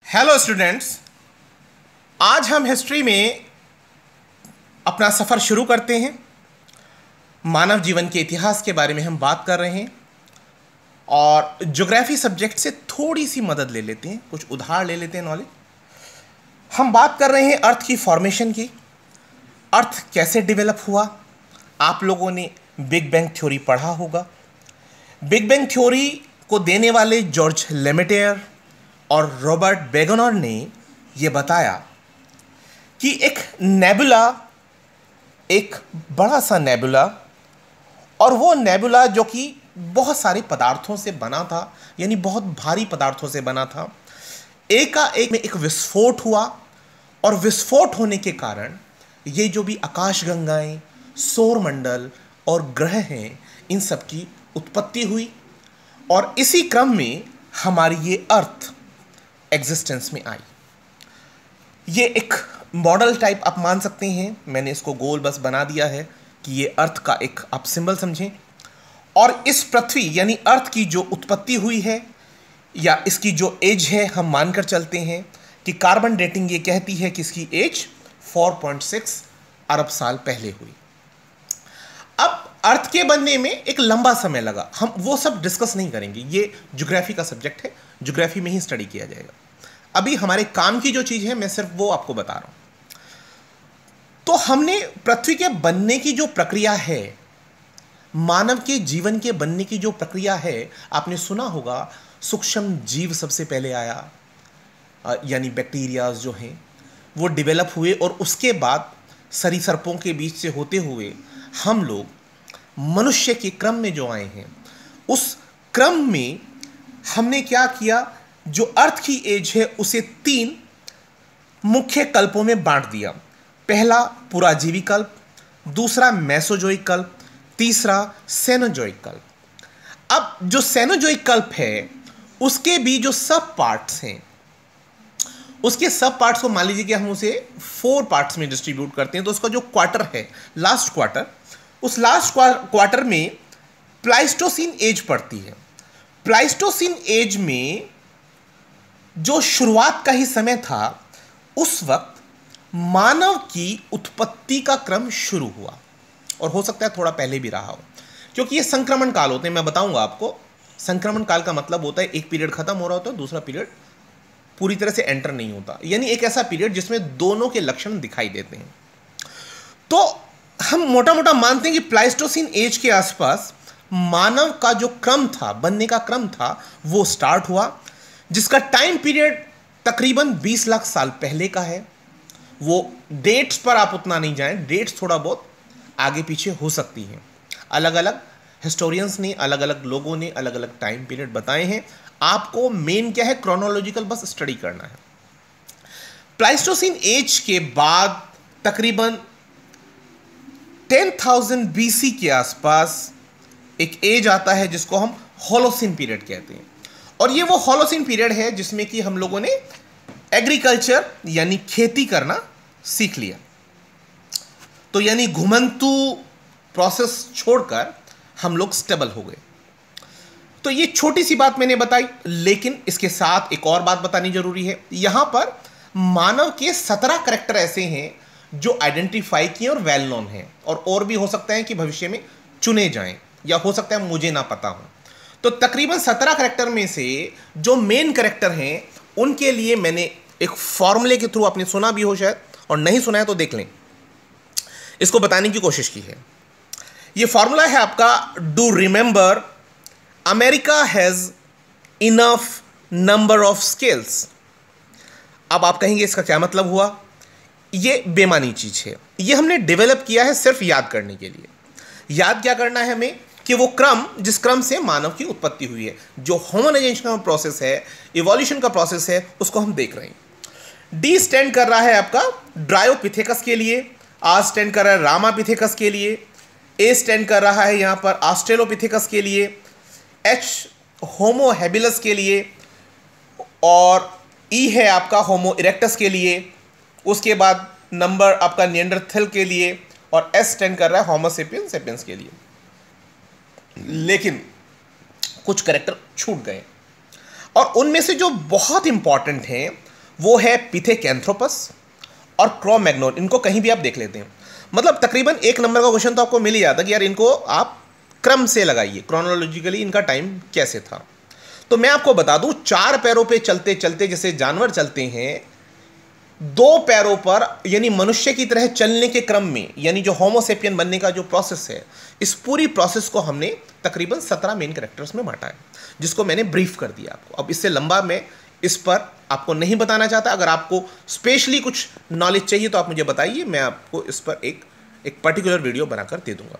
Hello students, आज हम history में अपना सफ़र शुरू करते हैं। मानव जीवन के इतिहास के बारे में हम बात कर रहे हैं और ज्योग्राफी सब्जेक्ट से थोड़ी सी मदद ले लेते हैं, कुछ उधार ले लेते हैं नॉलेज। हम बात कर रहे हैं अर्थ की फॉर्मेशन की। अर्थ कैसे डेवलप हुआ। आप लोगों ने बिग बैंग थ्योरी पढ़ा होगा। बिग बैंग थ्योरी को देने वाले जॉर्ज लेमेटेयर और रॉबर्ट बेगनर ने यह बताया कि एक नेबुला, एक बड़ा सा नेबुला, और वो नेबुला जो कि बहुत सारे पदार्थों से बना था, यानी बहुत भारी पदार्थों से बना था, एकाएक में एक विस्फोट हुआ और विस्फोट होने के कारण ये जो भी आकाशगंगाएं, सौरमंडल और ग्रह हैं, इन सब की उत्पत्ति हुई और इसी क्रम में हमारी ये अर्थ एग्जिस्टेंस में आई। ये एक मॉडल टाइप आप मान सकते हैं। मैंने इसको गोल बस बना दिया है कि ये अर्थ का एक आप सिंबल समझें। और इस पृथ्वी यानी अर्थ की जो उत्पत्ति हुई है या इसकी जो एज है, हम मानकर चलते हैं कि कार्बन डेटिंग ये कहती है कि इसकी एज 4.6 अरब साल पहले हुई। अब अर्थ के बनने में एक लंबा समय लगा, हम वो सब डिस्कस नहीं करेंगे, ये ज्योग्राफी का सब्जेक्ट है, ज्योग्राफी में ही स्टडी किया जाएगा। अभी हमारे काम की जो चीज है मैं सिर्फ वो आपको बता रहा हूं। तो हमने पृथ्वी के बनने की जो प्रक्रिया है, मानव के जीवन के बनने की जो प्रक्रिया है, आपने सुना होगा सूक्ष्म जीव सबसे पहले आया, यानी बैक्टीरियाज जो हैं वो डेवलप हुए और उसके बाद सरीसृपों के बीच से होते हुए हम लोग मनुष्य के क्रम में जो आए हैं, उस क्रम में हमने क्या किया, जो अर्थ की एज है उसे 3 मुख्य कल्पों में बांट दिया। पहला पुराजीवी कल्प, दूसरा मेसोजोइक कल्प, तीसरा सेनोजोइक कल्प। अब जो सेनोजोइक कल्प है उसके भी जो सब पार्ट्स हैं, उसके सब पार्ट्स को मान लीजिए कि हम उसे 4 पार्ट्स में डिस्ट्रीब्यूट करते हैं। तो उसका जो क्वार्टर है, लास्ट क्वार्टर, उस लास्ट क्वार्टर में प्लाइस्टोसीन एज पड़ती है। प्लाइस्टोसीन एज में जो शुरुआत का ही समय था, उस वक्त मानव की उत्पत्ति का क्रम शुरू हुआ और हो सकता है थोड़ा पहले भी रहा हो, क्योंकि ये संक्रमण काल होते हैं। मैं बताऊंगा आपको, संक्रमण काल का मतलब होता है एक पीरियड खत्म हो रहा होता है, दूसरा पीरियड पूरी तरह से एंटर नहीं होता, यानी एक ऐसा पीरियड जिसमें दोनों के लक्षण दिखाई देते हैं। तो हम मोटा मोटा मानते हैं कि प्लाइस्टोसीन एज के आसपास मानव का जो क्रम था, बनने का क्रम था, वो स्टार्ट हुआ, जिसका टाइम पीरियड तकरीबन 20 लाख साल पहले का है। वो डेट्स पर आप उतना नहीं जाएं, डेट्स थोड़ा बहुत आगे पीछे हो सकती हैं। अलग अलग हिस्टोरियंस ने, अलग अलग लोगों ने अलग अलग टाइम पीरियड बताए हैं। आपको मेन क्या है, क्रोनोलॉजिकल बस स्टडी करना है। प्लाइस्टोसीन एज के बाद तकरीबन 10,000 BC के आसपास एक एज आता है जिसको हम होलोसिन पीरियड कहते हैं। और ये वो होलोसिन पीरियड है जिसमें कि हम लोगों ने एग्रीकल्चर यानी खेती करना सीख लिया। तो यानी घुमंतु प्रोसेस छोड़कर हम लोग स्टेबल हो गए। तो ये छोटी सी बात मैंने बताई, लेकिन इसके साथ एक और बात बतानी जरूरी है। यहां पर मानव के 17 कैरेक्टर ऐसे हैं जो आइडेंटिफाई किए और वेल नोन हैं, और भी हो सकता है कि भविष्य में चुने जाएं, या हो सकता है मुझे ना पता हो। तो तकरीबन 17 कैरेक्टर में से जो मेन कैरेक्टर हैं, उनके लिए मैंने एक फॉर्मूले के थ्रू, आपने सुना भी हो शायद, और नहीं सुना है तो देख लें, इसको बताने की कोशिश की है। ये फॉर्मूला है आपका, do remember America has enough number of scales. अब आप कहेंगे इसका क्या मतलब हुआ। ये बेमानी चीज है, ये हमने डेवलप किया है सिर्फ याद करने के लिए। याद क्या करना है हमें, कि वो क्रम, जिस क्रम से मानव की उत्पत्ति हुई है, जो होमोनाइजेशन का प्रोसेस है, इवोल्यूशन का प्रोसेस है, उसको हम देख रहे हैं। डी स्टैंड कर रहा है आपका ड्रायोपिथेकस के लिए, आर स्टैंड कर रहा है रामापिथेकस के लिए, ए स्टैंड कर रहा है यहां पर ऑस्ट्रेलोपिथेकस के लिए, एच होमो हैबिलस के लिए, और ई है आपका होमो इरेक्टस के लिए। उसके बाद नंबर आपका निएंडरथल के लिए, और एस स्टैंड कर रहा है होमो सेपियंस सेपियंस के लिए। लेकिन कुछ कैरेक्टर छूट गए, और उनमें से जो बहुत इंपॉर्टेंट हैं वो है पिथेकैंथ्रोपस और क्रो-मैग्नोन। इनको कहीं भी आप देख लेते हैं, मतलब तकरीबन 1 नंबर का क्वेश्चन तो आपको मिल ही जाता कि यार इनको आप क्रम से लगाइए, क्रोनोलॉजिकली इनका टाइम कैसे था। तो मैं आपको बता दूं, 4 पैरों पे चलते चलते जैसे जानवर चलते हैं, 2 पैरों पर यानी मनुष्य की तरह चलने के क्रम में, यानी जो होमोसेपियन बनने का जो प्रोसेस है, इस पूरी प्रोसेस को हमने तकरीबन 17 मेन कैरेक्टर्स में बांटा है, जिसको मैंने ब्रीफ कर दिया आपको। अब इससे लंबा मैं इस पर आपको नहीं बताना चाहता। अगर आपको स्पेशली कुछ नॉलेज चाहिए तो आप मुझे बताइए, मैं आपको इस पर एक पर्टिकुलर वीडियो बनाकर दे दूंगा।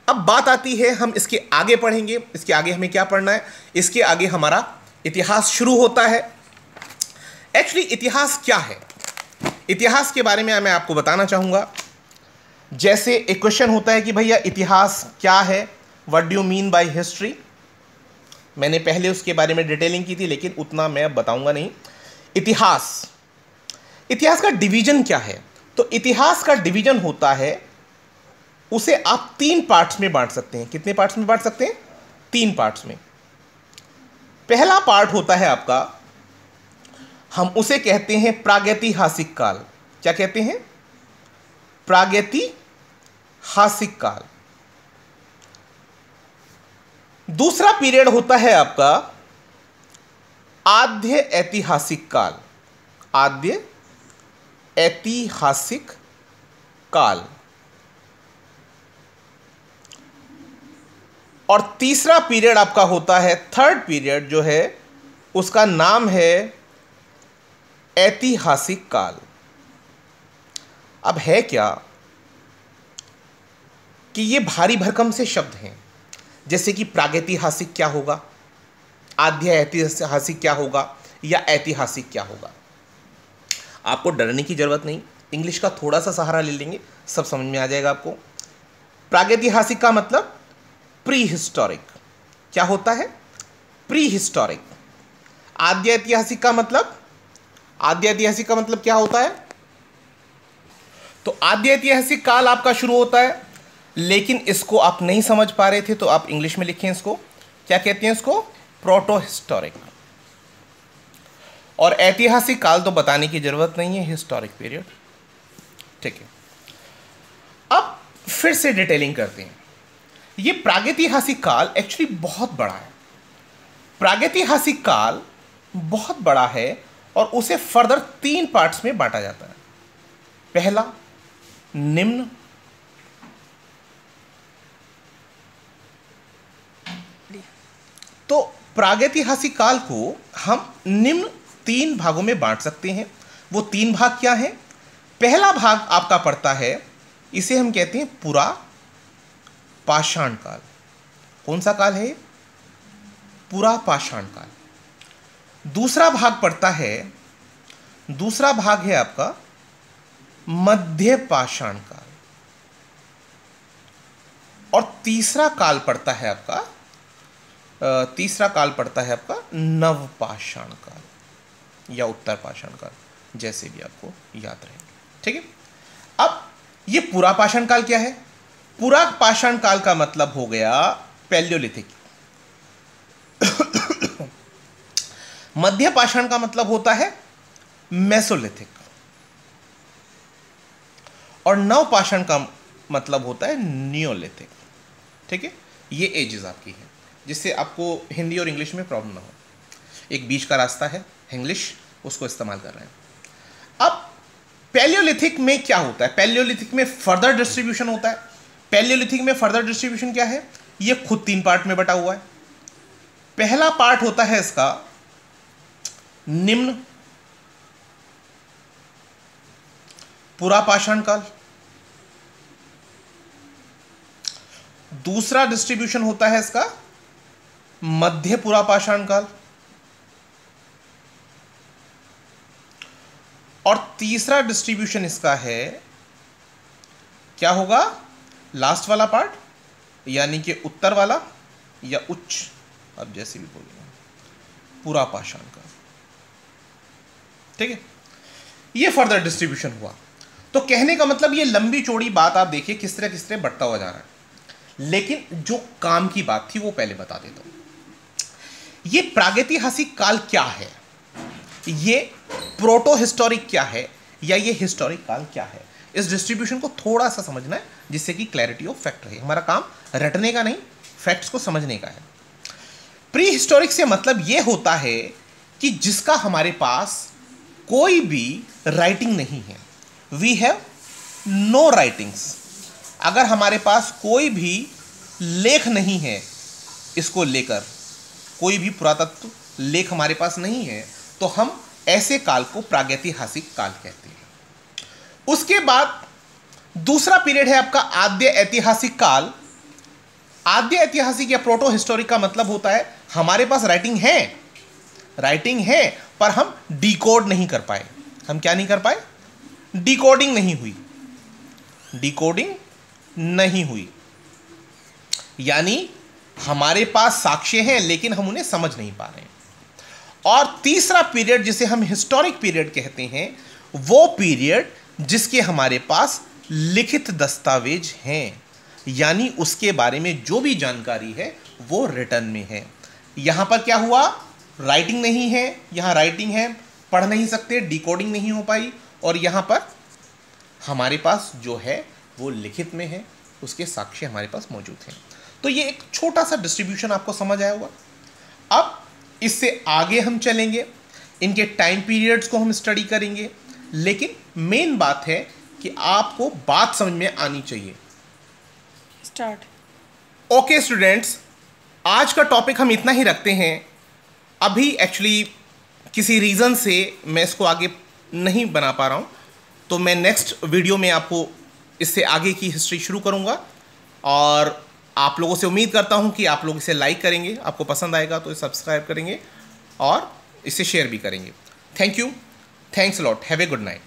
अब बात आती है, हम इसके आगे पढ़ेंगे। इसके आगे हमें क्या पढ़ना है? इसके आगे हमारा इतिहास शुरू होता है। एक्चुअली इतिहास क्या है, इतिहास के बारे में मैं आपको बताना चाहूंगा। जैसे एक क्वेश्चन होता है कि भैया इतिहास क्या है, what do you mean by history. मैंने पहले उसके बारे में डिटेलिंग की थी, लेकिन उतना मैं बताऊंगा नहीं। इतिहास का डिवीजन क्या है? तो इतिहास का डिवीजन होता है, उसे आप 3 पार्ट्स में बांट सकते हैं। कितने पार्ट्स में बांट सकते हैं? 3 पार्ट्स में। पहला पार्ट होता है आपका, हम उसे कहते हैं प्रागैतिहासिक काल। क्या कहते हैं? प्रागैतिहासिक काल। दूसरा पीरियड होता है आपका आद्य ऐतिहासिक काल। आद्य ऐतिहासिक काल। और तीसरा पीरियड आपका होता है, थर्ड पीरियड जो है उसका नाम है ऐतिहासिक काल। अब है क्या कि ये भारी भरकम से शब्द हैं, जैसे कि प्रागैतिहासिक क्या होगा, आद्य ऐतिहासिक क्या होगा, या ऐतिहासिक क्या होगा। आपको डरने की जरूरत नहीं, इंग्लिश का थोड़ा सा सहारा ले लेंगे, सब समझ में आ जाएगा आपको। प्रागैतिहासिक का मतलब प्री हिस्टोरिक। क्या होता है? Pre historic. आद्य ऐतिहासिक का मतलब क्या होता है? तो आद्य ऐतिहासिक काल आपका शुरू होता है, लेकिन इसको आप नहीं समझ पा रहे थे तो आप इंग्लिश में लिखें इसको। क्या कहते हैं इसको? Proto historic. और ऐतिहासिक काल तो बताने की जरूरत नहीं है, हिस्टोरिक पीरियड। ठीक है, अब फिर से डिटेलिंग करते हैं। ये प्रागैतिहासिक काल एक्चुअली बहुत बड़ा है। प्रागैतिहासिक काल बहुत बड़ा है और उसे फर्दर 3 पार्ट्स में बांटा जाता है। पहला निम्न, तो प्रागैतिहासिक काल को हम निम्न 3 भागों में बांट सकते हैं। वो 3 भाग क्या हैं? पहला भाग आपका पड़ता है, इसे हम कहते हैं पुरा पाषाण काल। कौन सा काल है? पुरा पाषाण काल। दूसरा भाग पड़ता है, दूसरा भाग है आपका मध्य पाषाण काल। और तीसरा काल पड़ता है आपका नव पाषाण काल या उत्तर पाषाण काल, जैसे भी आपको याद रहे। ठीक है, अब ये पुरा पाषाण काल क्या है? पुरा पाषाण काल का मतलब हो गया पैलियोलिथिक। मध्य पाषाण का मतलब होता है मेसोलिथिक। और नव पाषाण का मतलब होता है नियोलिथिक। ठीक है, ये एजेस आपकी हैं, जिससे आपको हिंदी और इंग्लिश में प्रॉब्लम ना हो। एक बीच का रास्ता है इंग्लिश, उसको इस्तेमाल कर रहे हैं। अब पैलियोलिथिक में क्या होता है? पैलियोलिथिक में फर्दर डिस्ट्रीब्यूशन होता है। पैलियोलिथिक में फर्दर डिस्ट्रीब्यूशन क्या है? ये खुद 3 पार्ट में बटा हुआ है। पहला पार्ट होता है इसका निम्न पुरा पाषाण काल। दूसरा डिस्ट्रीब्यूशन होता है इसका मध्य पुरा पाषाण काल। और तीसरा डिस्ट्रीब्यूशन इसका है, क्या होगा? लास्ट वाला पार्ट, यानी कि उत्तर वाला या उच्च, अब जैसे भी बोलेंगे, पुरा पाषाण काल। ठीक है, ये फर्दर डिस्ट्रीब्यूशन हुआ। तो कहने का मतलब ये लंबी चौड़ी बात आप देखिए किस तरह बढ़ता हुआ जा रहा है, लेकिन जो काम की बात थी वो पहले बता देता हूं। ये प्रागैतिहासिक काल क्या है? ये प्रोटो हिस्टोरिक क्या है या ये हिस्टोरिक काल क्या है, इस डिस्ट्रीब्यूशन को थोड़ा सा समझना है जिससे कि क्लैरिटी ऑफ फैक्ट रहे। हमारा काम रटने का नहीं, फैक्ट्स को समझने का है। प्री हिस्टोरिक से मतलब ये होता है कि जिसका हमारे पास कोई भी राइटिंग नहीं है, वी हैव नो राइटिंग्स। अगर हमारे पास कोई भी लेख नहीं है, इसको लेकर कोई भी पुरातत्व लेख हमारे पास नहीं है, तो हम ऐसे काल को प्रागैतिहासिक काल कहते हैं। उसके बाद दूसरा पीरियड है आपका आद्य ऐतिहासिक काल। आद्य ऐतिहासिक या प्रोटो हिस्टोरिक का मतलब होता है हमारे पास राइटिंग है पर हम डिकोड नहीं कर पाए। हम क्या नहीं कर पाए? डिकोडिंग नहीं हुई। यानी हमारे पास साक्ष्य हैं लेकिन हम उन्हें समझ नहीं पा रहे हैं। और तीसरा पीरियड जिसे हम हिस्टोरिक पीरियड कहते हैं, वो पीरियड जिसके हमारे पास लिखित दस्तावेज हैं, यानी उसके बारे में जो भी जानकारी है वो रिटर्न में है। यहां पर क्या हुआ? राइटिंग नहीं है, यहां राइटिंग है, पढ़ नहीं सकते, डिकोडिंग नहीं हो पाई, और यहां पर हमारे पास जो है वो लिखित में है, उसके साक्ष्य हमारे पास मौजूद हैं। तो ये एक छोटा सा डिस्ट्रीब्यूशन आपको समझ आया होगा। अब इससे आगे हम चलेंगे, इनके टाइम पीरियड्स को हम स्टडी करेंगे, लेकिन मेन बात है कि आपको बात समझ में आनी चाहिए। स्टार्ट। ओके स्टूडेंट्स, आज का टॉपिक हम इतना ही रखते हैं। अभी एक्चुअली किसी रीज़न से मैं इसको आगे नहीं बना पा रहा हूँ, तो मैं नेक्स्ट वीडियो में आपको इससे आगे की हिस्ट्री शुरू करूँगा, और आप लोगों से उम्मीद करता हूँ कि आप लोग इसे लाइक करेंगे, आपको पसंद आएगा तो सब्सक्राइब करेंगे और इसे शेयर भी करेंगे। Thank you, thanks a lot, have a good night.